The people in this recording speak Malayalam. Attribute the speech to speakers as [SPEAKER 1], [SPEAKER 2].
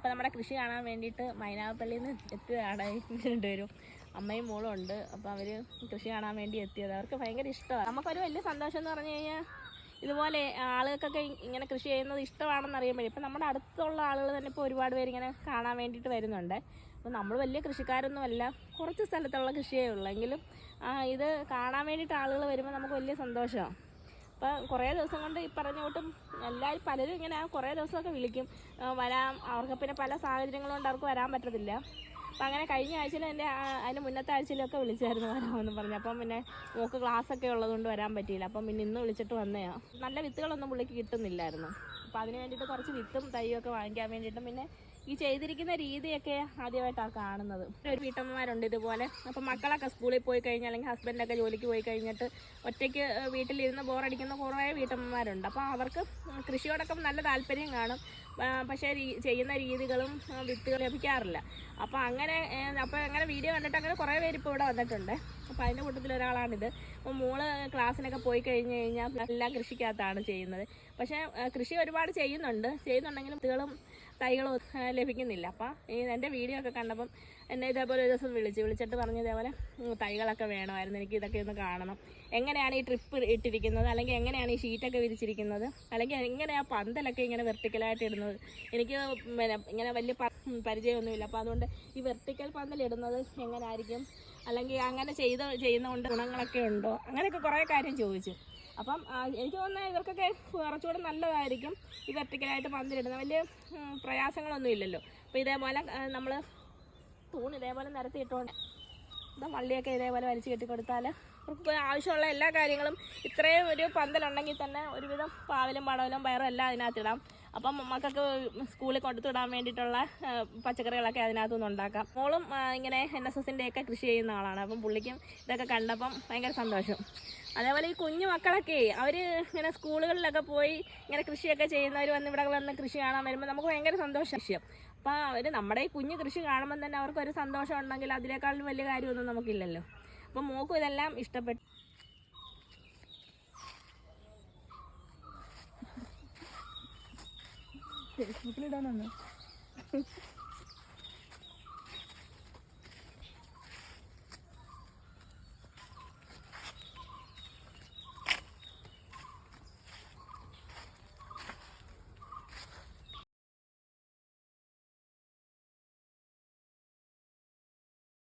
[SPEAKER 1] അപ്പോൾ നമ്മുടെ കൃഷി കാണാൻ വേണ്ടിയിട്ട് മൈനാഗപ്പള്ളിയിൽ നിന്ന് എത്തിയതാണ് രണ്ടുപേരും. അമ്മയും മോളും ഉണ്ട്. അപ്പോൾ അവർ കൃഷി കാണാൻ വേണ്ടി എത്തിയത്. അവർക്ക് ഭയങ്കര ഇഷ്ടമാണ്. നമുക്കൊരു വലിയ സന്തോഷം എന്ന് പറഞ്ഞു കഴിഞ്ഞാൽ ഇതുപോലെ ആളുകൾക്കൊക്കെ ഇങ്ങനെ കൃഷി ചെയ്യുന്നത് ഇഷ്ടമാണെന്ന് അറിയുമ്പോഴേ ഇപ്പം നമ്മുടെ അടുത്തുള്ള ആളുകൾ തന്നെ ഇപ്പോൾ ഒരുപാട് പേര് ഇങ്ങനെ കാണാൻ വേണ്ടിയിട്ട് വരുന്നുണ്ട്. അപ്പോൾ നമ്മൾ വലിയ കൃഷിക്കാരൊന്നുമല്ല, കുറച്ച് സ്ഥലത്തുള്ള കൃഷിയേ ഉള്ളൂ. എങ്കിലും ഇത് കാണാൻ വേണ്ടിയിട്ട് ആളുകൾ വരുമ്പോൾ നമുക്ക് വലിയ സന്തോഷമാണ്. അപ്പം കുറേ ദിവസം കൊണ്ട് ഈ പറഞ്ഞ കൂട്ടും എല്ലാവരും പലരും ഇങ്ങനെ കുറേ ദിവസമൊക്കെ വിളിക്കും വരാം. അവർക്ക് പിന്നെ പല സാഹചര്യങ്ങൾ കൊണ്ട് അവർക്ക് വരാൻ പറ്റത്തില്ല. അപ്പം അങ്ങനെ കഴിഞ്ഞ ആഴ്ചയിൽ അതിന് മുന്നത്തെ ആഴ്ചയിലൊക്കെ വിളിച്ചായിരുന്നു വരാമെന്ന് പറഞ്ഞു. അപ്പം പിന്നെ മോൾക്ക് ക്ലാസ്സൊക്കെ ഉള്ളതുകൊണ്ട് വരാൻ പറ്റിയില്ല. അപ്പം പിന്നെ ഇന്ന് വിളിച്ചിട്ട് വന്നതാണ്. നല്ല വിത്തുകളൊന്നും പുള്ളിക്ക് കിട്ടുന്നില്ലായിരുന്നു. അപ്പോൾ അതിന് വേണ്ടിയിട്ട് കുറച്ച് വിത്തും തൈയൊക്കെ വാങ്ങിക്കാൻ വേണ്ടിയിട്ടും പിന്നെ ഈ ചെയ്തിരിക്കുന്ന രീതിയൊക്കെ ആദ്യമായിട്ടാണ് കാണുന്നത്. ഒരു വീട്ടമ്മമാരുണ്ട് ഇതുപോലെ. അപ്പം മക്കളൊക്കെ സ്കൂളിൽ പോയി കഴിഞ്ഞാൽ അല്ലെങ്കിൽ ഹസ്ബൻഡൊക്കെ ജോലിക്ക് പോയി കഴിഞ്ഞിട്ട് ഒറ്റയ്ക്ക് വീട്ടിലിരുന്ന് ബോറടിക്കുന്ന കുറേ വീട്ടമ്മമാരുണ്ട്. അപ്പോൾ അവർക്ക് കൃഷിയോടൊക്കെ നല്ല താല്പര്യം കാണും. പക്ഷേ ചെയ്യുന്ന രീതികളും വിത്തുകൾ ലഭിക്കാറില്ല. അപ്പോൾ അങ്ങനെ വീഡിയോ കണ്ടിട്ട് അങ്ങനെ കുറേ പേര് ഇപ്പോൾ ഇവിടെ വന്നിട്ടുണ്ട്. അപ്പോൾ അതിൻ്റെ കൂട്ടത്തിലൊരാളാണിത്. അപ്പോൾ മോള് ക്ലാസ്സിനൊക്കെ പോയി കഴിഞ്ഞാൽ എല്ലാം കൃഷിക്കകത്താണ് ചെയ്യുന്നത്. പക്ഷേ കൃഷി ഒരുപാട് ചെയ്യുന്നുണ്ടെങ്കിലും വിത്തുകളും തൈകളും ലഭിക്കുന്നില്ല. അപ്പോൾ എൻ്റെ വീഡിയോ ഒക്കെ കണ്ടപ്പം എന്നെ ഇതേപോലെ ഒരു ദിവസം വിളിച്ചിട്ട് പറഞ്ഞു ഇതേപോലെ തൈകളൊക്കെ വേണമായിരുന്നു, എനിക്ക് ഇതൊക്കെ ഒന്ന് കാണണം. എങ്ങനെയാണ് ഈ ട്രിപ്പ് ഇട്ടിരിക്കുന്നത്, അല്ലെങ്കിൽ എങ്ങനെയാണ് ഈ ഷീറ്റൊക്കെ വിരിച്ചിരിക്കുന്നത്, അല്ലെങ്കിൽ എങ്ങനെയാണ് പന്തലൊക്കെ ഇങ്ങനെ വെർട്ടിക്കലായിട്ട് ഇടുന്നത്. എനിക്ക് ഇങ്ങനെ വലിയ പരിചയമൊന്നുമില്ല. അപ്പോൾ അതുകൊണ്ട് ഈ വെർട്ടിക്കൽ പന്തലിടുന്നത് എങ്ങനെയായിരിക്കും, അല്ലെങ്കിൽ അങ്ങനെ ചെയ്യുന്നതുകൊണ്ട് ഗുണങ്ങളൊക്കെ ഉണ്ടോ, അങ്ങനെയൊക്കെ കുറേ കാര്യം ചോദിച്ചു. അപ്പം എനിക്ക് തോന്നുന്നത് ഇവർക്കൊക്കെ കുറച്ചുകൂടെ നല്ലതായിരിക്കും ഈ വെർട്ടിക്കലായിട്ട് പന്തലിടുന്നത്. വലിയ പ്രയാസങ്ങളൊന്നും ഇല്ലല്ലോ. അപ്പോൾ ഇതേപോലെ നമ്മൾ തൂണ് ഇതേപോലെ നിരത്തിയിട്ടുകൊണ്ട് വള്ളിയൊക്കെ ഇതേപോലെ വലിച്ചു കെട്ടിക്കൊടുത്താൽ അവർക്ക് ആവശ്യമുള്ള എല്ലാ കാര്യങ്ങളും ഇത്രയും ഒരു പന്തലുണ്ടെങ്കിൽ തന്നെ ഒരുവിധം പാവലും പടവലും പയറും എല്ലാം അതിനകത്തിടാം. അപ്പം മക്കൾക്ക് സ്കൂളിൽ കൊണ്ടുവിടാൻ വേണ്ടിയിട്ടുള്ള പച്ചക്കറികളൊക്കെ അതിനകത്തുനിന്ന് ഉണ്ടാക്കാം. മോളും ഇങ്ങനെ NSSൻ്റെയൊക്കെ കൃഷി ചെയ്യുന്ന ആളാണ്. അപ്പം പുള്ളിക്കും ഇതൊക്കെ കണ്ടപ്പം ഭയങ്കര സന്തോഷം. അതേപോലെ ഈ കുഞ്ഞു മക്കളൊക്കെ അവർ ഇങ്ങനെ സ്കൂളുകളിലൊക്കെ പോയി ഇങ്ങനെ കൃഷിയൊക്കെ ചെയ്യുന്നവർ ഇവിടെ വന്ന് കൃഷി കാണാൻ വരുമ്പോൾ നമുക്ക് ഭയങ്കര സന്തോഷം. അപ്പോൾ അവർ നമ്മുടെ ഈ കുഞ്ഞു കൃഷി കാണുമ്പോൾ തന്നെ അവർക്കൊരു സന്തോഷം ഉണ്ടെങ്കിൽ അതിനേക്കാളും വലിയ കാര്യമൊന്നും നമുക്കില്ലല്ലോ. അപ്പം മോക്കും ഇതെല്ലാം ഇഷ്ടപ്പെട്ടു.
[SPEAKER 2] ഫേസ്ബുക്കിലിടാനാണ്